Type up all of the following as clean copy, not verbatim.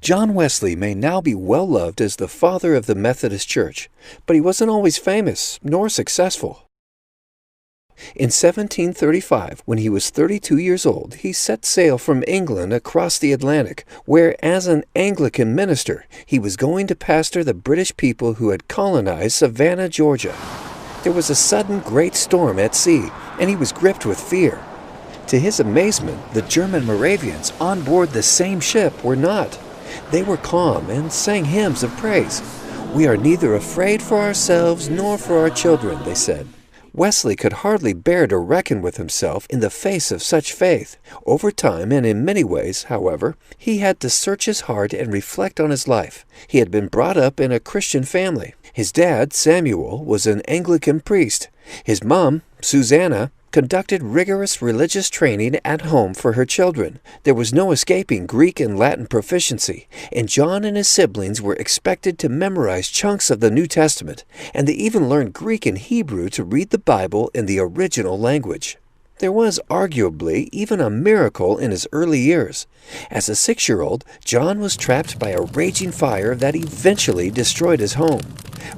John Wesley may now be well loved as the father of the Methodist Church, but he wasn't always famous nor successful. In 1735, when he was 32 years old, he set sail from England across the Atlantic, where, as an Anglican minister, he was going to pastor the British people who had colonized Savannah, Georgia. There was a sudden great storm at sea, and he was gripped with fear. To his amazement, the German Moravians on board the same ship were not. They were calm and sang hymns of praise. "We are neither afraid for ourselves nor for our children," they said. Wesley could hardly bear to reckon with himself in the face of such faith. Over time, and in many ways, however, he had to search his heart and reflect on his life. He had been brought up in a Christian family. His dad, Samuel, was an Anglican priest. His mom, Susanna, conducted rigorous religious training at home for her children. There was no escaping Greek and Latin proficiency, and John and his siblings were expected to memorize chunks of the New Testament, and they even learned Greek and Hebrew to read the Bible in the original language. There was arguably even a miracle in his early years. As a 6-year-old, John was trapped by a raging fire that eventually destroyed his home.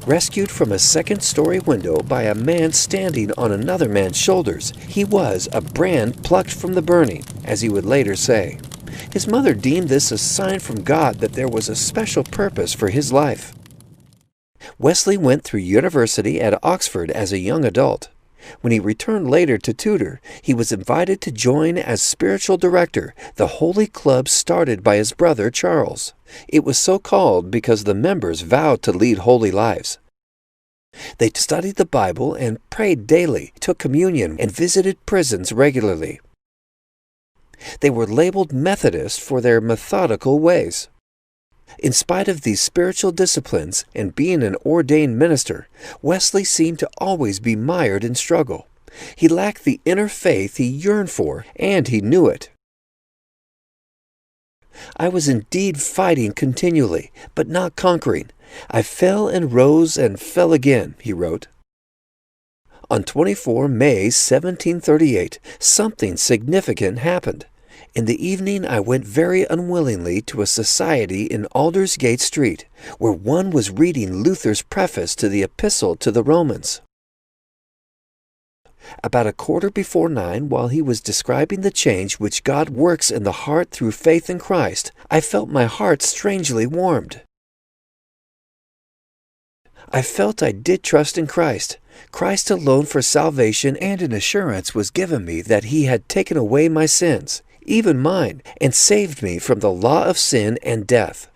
Rescued from a second-story window by a man standing on another man's shoulders, he was a brand plucked from the burning, as he would later say. His mother deemed this a sign from God that there was a special purpose for his life. Wesley went through university at Oxford as a young adult. When he returned later to tutor, he was invited to join as spiritual director the Holy Club started by his brother Charles. It was so called because the members vowed to lead holy lives. They studied the Bible and prayed daily, took communion, and visited prisons regularly. They were labeled Methodist for their methodical ways. In spite of these spiritual disciplines and being an ordained minister, Wesley seemed to always be mired in struggle. He lacked the inner faith he yearned for, and he knew it. "I was indeed fighting continually, but not conquering. I fell and rose and fell again," he wrote. On 24 May 1738, something significant happened. In the evening I went very unwillingly to a society in Aldersgate Street, where one was reading Luther's preface to the Epistle to the Romans. About 9:15, while he was describing the change which God works in the heart through faith in Christ, I felt my heart strangely warmed. I felt I did trust in Christ. Christ alone for salvation, and an assurance was given me that He had taken away my sins, even mine, and saved me from the law of sin and death.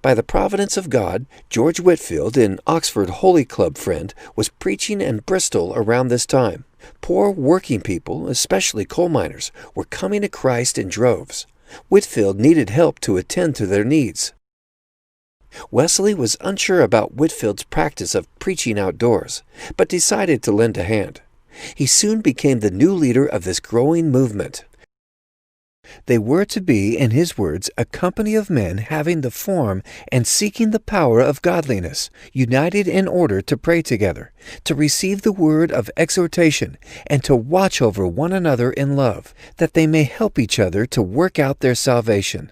By the providence of God, George Whitefield, an Oxford Holy Club friend, was preaching in Bristol around this time. Poor working people, especially coal miners, were coming to Christ in droves. Whitefield needed help to attend to their needs. Wesley was unsure about Whitefield's practice of preaching outdoors, but decided to lend a hand. He soon became the new leader of this growing movement. They were to be, in his words, a company of men having the form and seeking the power of godliness, united in order to pray together, to receive the word of exhortation, and to watch over one another in love, that they may help each other to work out their salvation.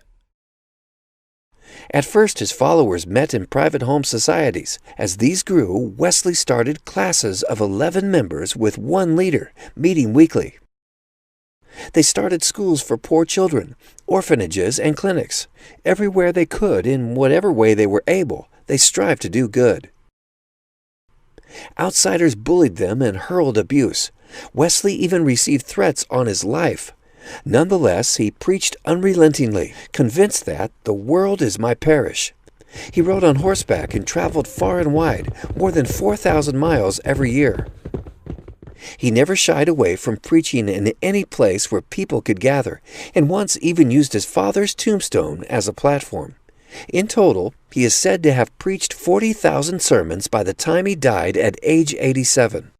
At first his followers met in private home societies. As these grew, Wesley started classes of 11 members with one leader, meeting weekly. They started schools for poor children, orphanages, and clinics. Everywhere they could, in whatever way they were able, they strived to do good. Outsiders bullied them and hurled abuse. Wesley even received threats on his life. Nonetheless, he preached unrelentingly, convinced that the world is my parish. He rode on horseback and traveled far and wide, more than 4,000 miles every year. He never shied away from preaching in any place where people could gather, and once even used his father's tombstone as a platform. In total, he is said to have preached 40,000 sermons by the time he died at age 87.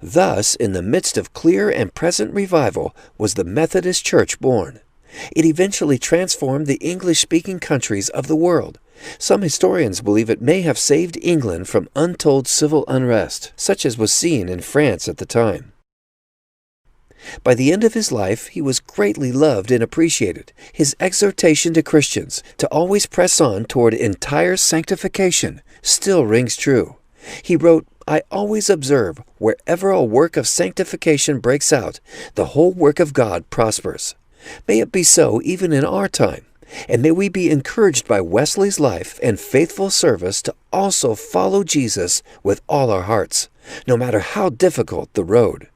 Thus, in the midst of clear and present revival, was the Methodist Church born. It eventually transformed the English-speaking countries of the world. Some historians believe it may have saved England from untold civil unrest, such as was seen in France at the time. By the end of his life, he was greatly loved and appreciated. His exhortation to Christians to always press on toward entire sanctification still rings true. He wrote, "I always observe, wherever a work of sanctification breaks out, the whole work of God prospers." May it be so even in our time, and may we be encouraged by Wesley's life and faithful service to also follow Jesus with all our hearts, no matter how difficult the road.